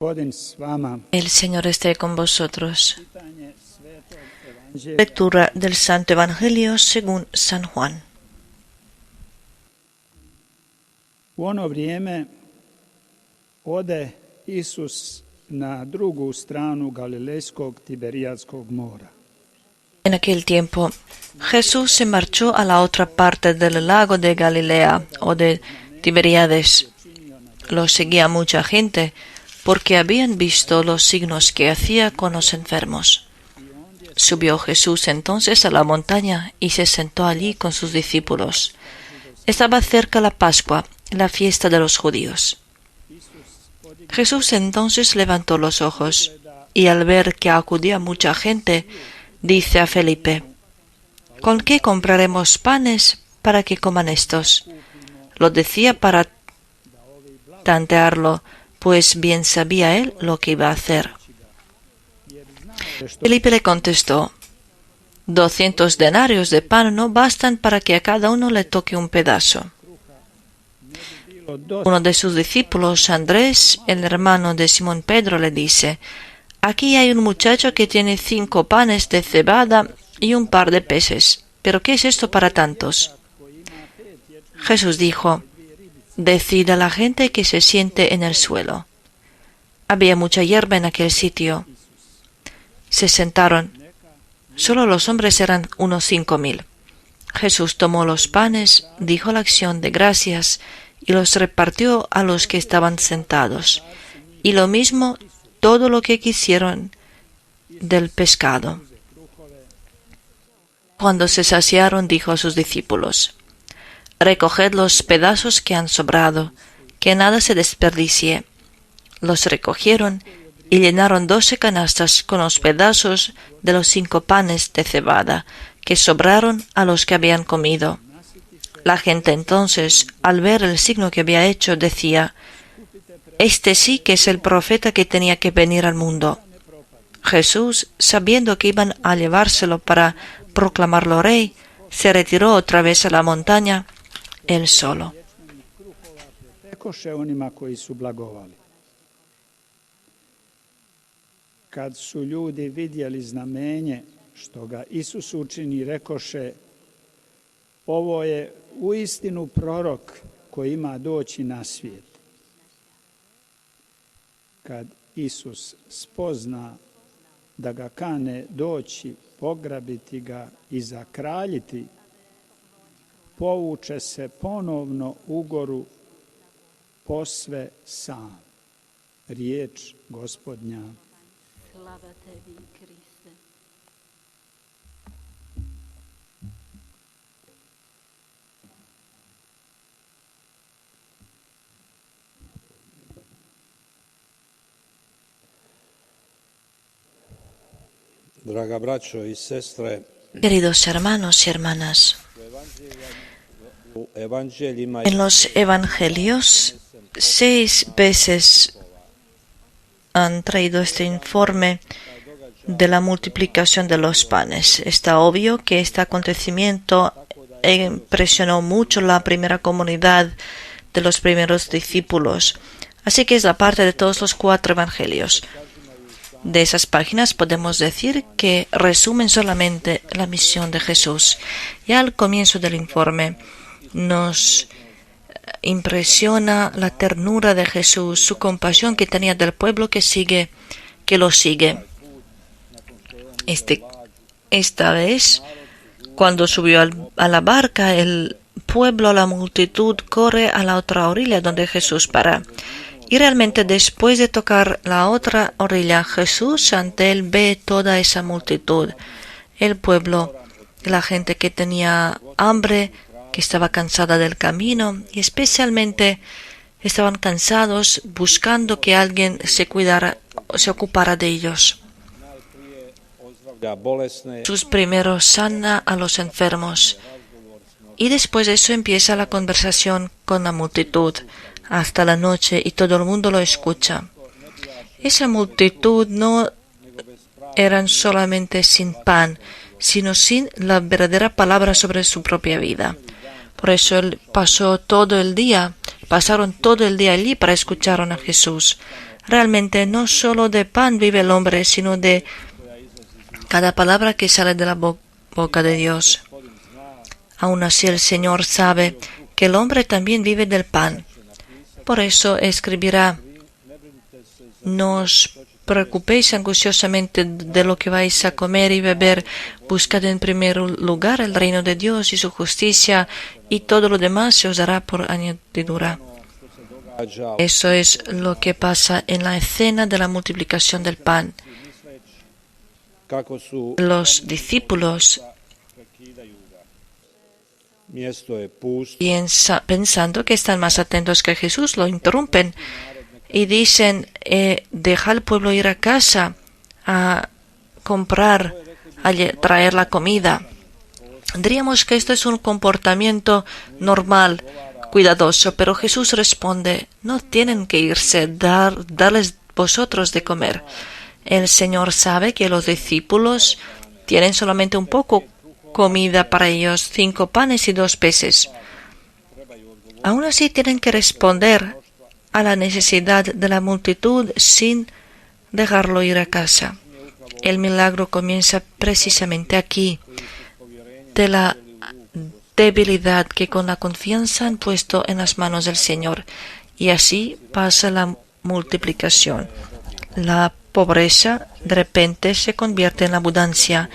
El Señor esté con vosotros. Lectura del Santo Evangelio según San Juan. U ono vrijeme ode Isus na drugu stranu Galilejskog Tiberijadskog mora. En aquel tiempo, Jesús se marchó a la otra parte del lago de Galilea o de Tiberíades. Lo seguía mucha gente porque habían visto los signos que hacía con los enfermos. Subió Jesús entonces a la montaña y se sentó allí con sus discípulos. Estaba cerca la Pascua, la fiesta de los judíos. Jesús entonces levantó los ojos y al ver que acudía mucha gente, dice a Felipe: ¿Con qué compraremos panes para que coman estos? Lo decía para tantearlo, pues bien sabía él lo que iba a hacer. Felipe le contestó: 200 denarios de pan no bastan para que a cada uno le toque un pedazo. Uno de sus discípulos, Andrés, el hermano de Simón Pedro, le dice: Aquí hay un muchacho que tiene 5 panes de cebada y un par de peces. ¿Pero qué es esto para tantos? Jesús dijo: Decid a la gente que se siente en el suelo. Había mucha hierba en aquel sitio. Se sentaron. Solo los hombres eran unos 5.000. Jesús tomó los panes, dijo la acción de gracias y los repartió a los que estaban sentados. Y lo mismo todo lo que quisieron del pescado. Cuando se saciaron, dijo a sus discípulos: Recoged los pedazos que han sobrado, que nada se desperdicie. Los recogieron y llenaron 12 canastas con los pedazos de los 5 panes de cebada que sobraron a los que habían comido. La gente entonces, al ver el signo que había hecho, decía: Este sí que es el profeta que tenía que venir al mundo. Jesús, sabiendo que iban a llevárselo para proclamarlo rey, se retiró otra vez a la montaña, él solo. Kad su ljudi vidjeli znamenje što ga Isus učini, rekoše: Ovo je uistinu prorok koji ima doći na svijet. Kad Isus spozna da ga kane doći, pograbiti ga i zakraljiti, povuče se ponovno u goru posve sam. Riječ Gospodnja. Slava tebi, Kriste. Draga braćo i sestre, Queridos hermanos y hermanas, en los evangelios 6 veces han traído este informe de la multiplicación de los panes. Está obvio que este acontecimiento impresionó mucho la primera comunidad de los primeros discípulos. Así que es la parte de todos los 4 evangelios. De esas páginas podemos decir que resumen solamente la misión de Jesús. Ya al comienzo del informe nos impresiona la ternura de Jesús, su compasión que tenía del pueblo que lo sigue. Esta vez, cuando subió a la barca, el pueblo, la multitud, corre a la otra orilla donde Jesús para. Y realmente después de tocar la otra orilla, Jesús ante él ve toda esa multitud, el pueblo, la gente que tenía hambre, que estaba cansada del camino y especialmente estaban cansados buscando que alguien se ocupara de ellos. Jesús primero sana a los enfermos y después de eso empieza la conversación con la multitud hasta la noche y todo el mundo lo escucha. Esa multitud no eran solamente sin pan, sino sin la verdadera palabra sobre su propia vida. Por eso él pasaron todo el día allí para escuchar a Jesús. Realmente no solo de pan vive el hombre, sino de cada palabra que sale de la boca de Dios. Aún así el Señor sabe que el hombre también vive del pan. Por eso escribirá: no os preocupéis angustiosamente de lo que vais a comer y beber. Buscad en primer lugar el reino de Dios y su justicia, y todo lo demás se os dará por añadidura. Eso es lo que pasa en la escena de la multiplicación del pan. Los discípulos, pensando que están más atentos que Jesús, lo interrumpen y dicen: deja al pueblo ir a casa a comprar, a traer la comida. Diríamos que esto es un comportamiento normal, cuidadoso, pero Jesús responde: no tienen que irse, darles vosotros de comer. El Señor sabe que los discípulos tienen solamente un poco comida para ellos, 5 panes y 2 peces. Aún así tienen que responder a la necesidad de la multitud sin dejarlo ir a casa. El milagro comienza precisamente aquí, de la debilidad que con la confianza han puesto en las manos del Señor. Y así pasa la multiplicación. La pobreza de repente se convierte en abundancia.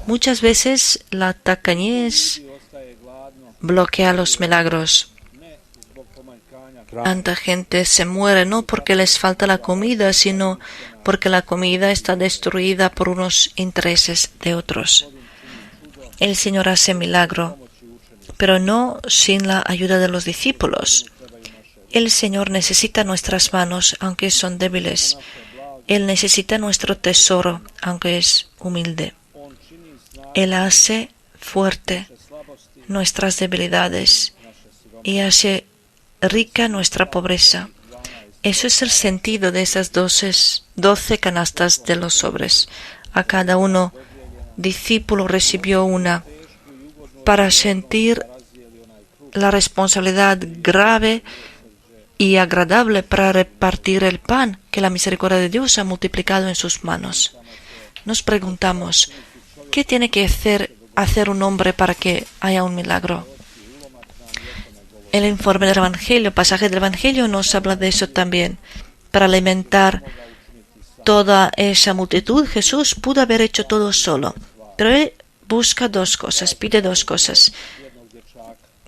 Muchas veces la tacañez bloquea los milagros. Tanta gente se muere no porque les falta la comida, sino porque la comida está destruida por unos intereses de otros. El Señor hace milagro, pero no sin la ayuda de los discípulos. El Señor necesita nuestras manos, aunque son débiles. Él necesita nuestro tesoro, aunque es humilde. Él hace fuerte nuestras debilidades y hace rica nuestra pobreza. Eso es el sentido de esas 12 canastas de los sobres. A cada uno, discípulo recibió una, para sentir la responsabilidad grave y agradable para repartir el pan que la misericordia de Dios ha multiplicado en sus manos. Nos preguntamos: ¿qué tiene que hacer un hombre para que haya un milagro? El informe del Evangelio, pasaje del Evangelio, nos habla de eso también. Para alimentar toda esa multitud, Jesús pudo haber hecho todo solo. Pero Él busca 2 cosas, pide 2 cosas.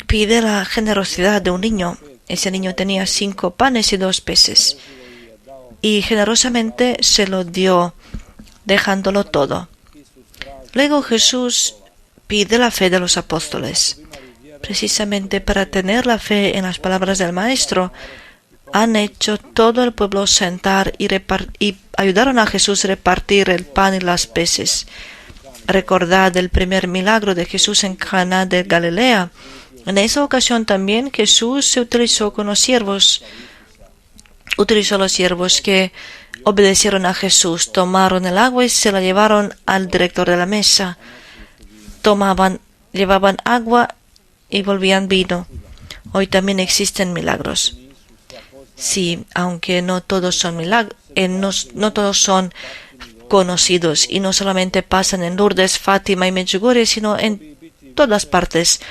Pide la generosidad de un niño. Ese niño tenía 5 panes y 2 peces. Y generosamente se lo dio, dejándolo todo. Luego Jesús pide la fe de los apóstoles. Precisamente para tener la fe en las palabras del Maestro, han hecho todo el pueblo sentar y ayudaron a Jesús a repartir el pan y las peces. Recordad el primer milagro de Jesús en Caná de Galilea. En esa ocasión también Jesús se utilizó con los siervos. Utilizó a los siervos que obedecieron a Jesús, tomaron el agua y se la llevaron al director de la mesa. Llevaban agua y volvían vino. Hoy también existen milagros. Sí, aunque no todos son milagros, no todos son conocidos y no solamente pasan en Lourdes, Fátima y Medjugorje, sino en todas partes.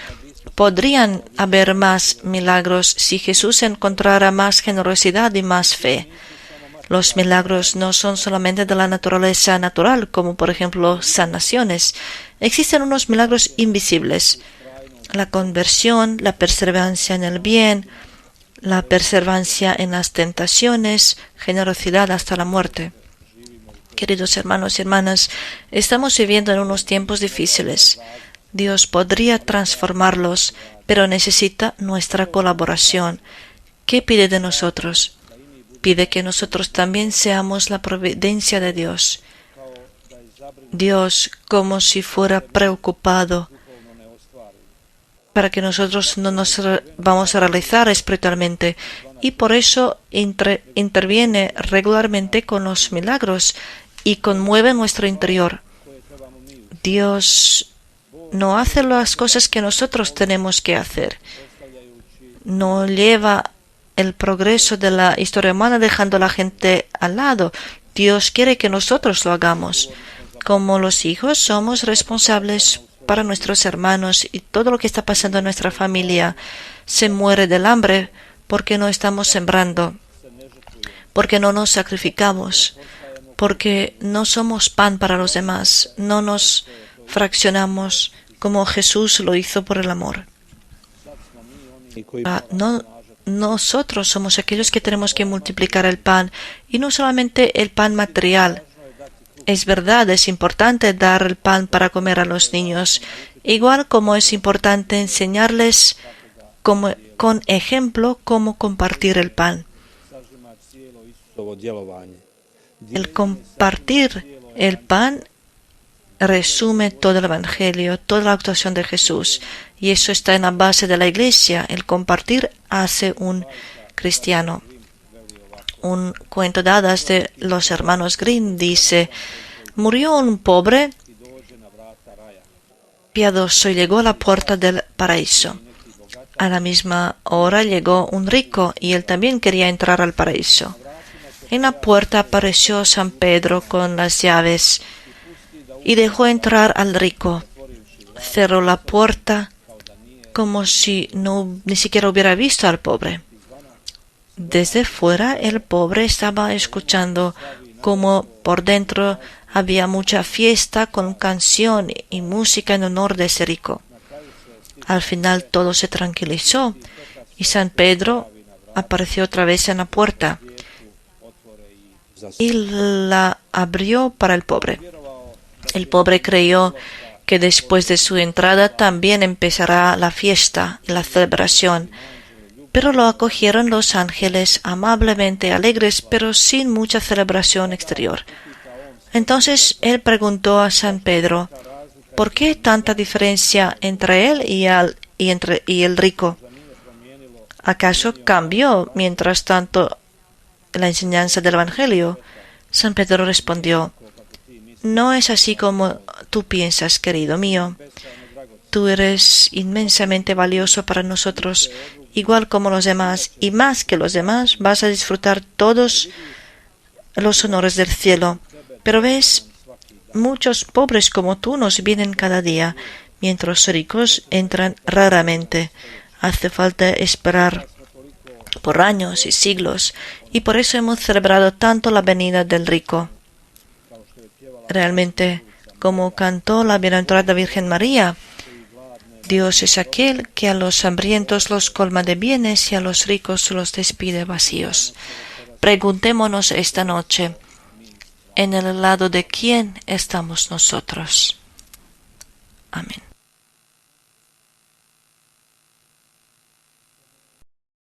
Podrían haber más milagros si Jesús encontrara más generosidad y más fe. Los milagros no son solamente de la naturaleza natural, como por ejemplo sanaciones. Existen unos milagros invisibles. La conversión, la perseverancia en el bien, la perseverancia en las tentaciones, generosidad hasta la muerte. Queridos hermanos y hermanas, estamos viviendo en unos tiempos difíciles. Dios podría transformarlos, pero necesita nuestra colaboración. ¿Qué pide de nosotros? Pide que nosotros también seamos la providencia de Dios. Dios, como si fuera preocupado para que nosotros no nos vamos a realizar espiritualmente, y por eso interviene regularmente con los milagros y conmueve nuestro interior. Dios no hace las cosas que nosotros tenemos que hacer. No lleva el progreso de la historia humana dejando a la gente al lado. Dios quiere que nosotros lo hagamos. Como los hijos somos responsables para nuestros hermanos y todo lo que está pasando en nuestra familia se muere del hambre porque no estamos sembrando, porque no nos sacrificamos, porque no somos pan para los demás, no nos fraccionamos como Jesús lo hizo por el amor. Nosotros somos aquellos que tenemos que multiplicar el pan, y no solamente el pan material. Es verdad, es importante dar el pan para comer a los niños, igual como es importante enseñarles con ejemplo cómo compartir el pan. El compartir el pan resume todo el Evangelio, toda la actuación de Jesús, y eso está en la base de la Iglesia. El compartir hace un cristiano. Un cuento de hadas de los hermanos Grimm dice: murió un pobre piadoso y llegó a la puerta del paraíso. A la misma hora llegó un rico y él también quería entrar al paraíso. En la puerta apareció San Pedro con las llaves y dejó entrar al rico. Cerró la puerta como si ni siquiera hubiera visto al pobre. Desde fuera el pobre estaba escuchando cómo por dentro había mucha fiesta con canción y música en honor de ese rico. Al final todo se tranquilizó y San Pedro apareció otra vez en la puerta y la abrió para el pobre. El pobre creyó que después de su entrada también empezará la fiesta y la celebración, pero lo acogieron los ángeles amablemente, alegres, pero sin mucha celebración exterior. Entonces él preguntó a San Pedro: ¿por qué tanta diferencia entre él y el rico? ¿Acaso cambió mientras tanto la enseñanza del Evangelio? San Pedro respondió: no es así como tú piensas, querido mío. Tú eres inmensamente valioso para nosotros, igual como los demás, y más que los demás vas a disfrutar todos los honores del cielo. Pero ves, muchos pobres como tú nos vienen cada día, mientras los ricos entran raramente. Hace falta esperar por años y siglos, y por eso hemos celebrado tanto la venida del rico. Realmente, como cantó la bienaventurada Virgen María, Dios es aquel que a los hambrientos los colma de bienes y a los ricos los despide vacíos. Preguntémonos esta noche: ¿en el lado de quién estamos nosotros? Amén.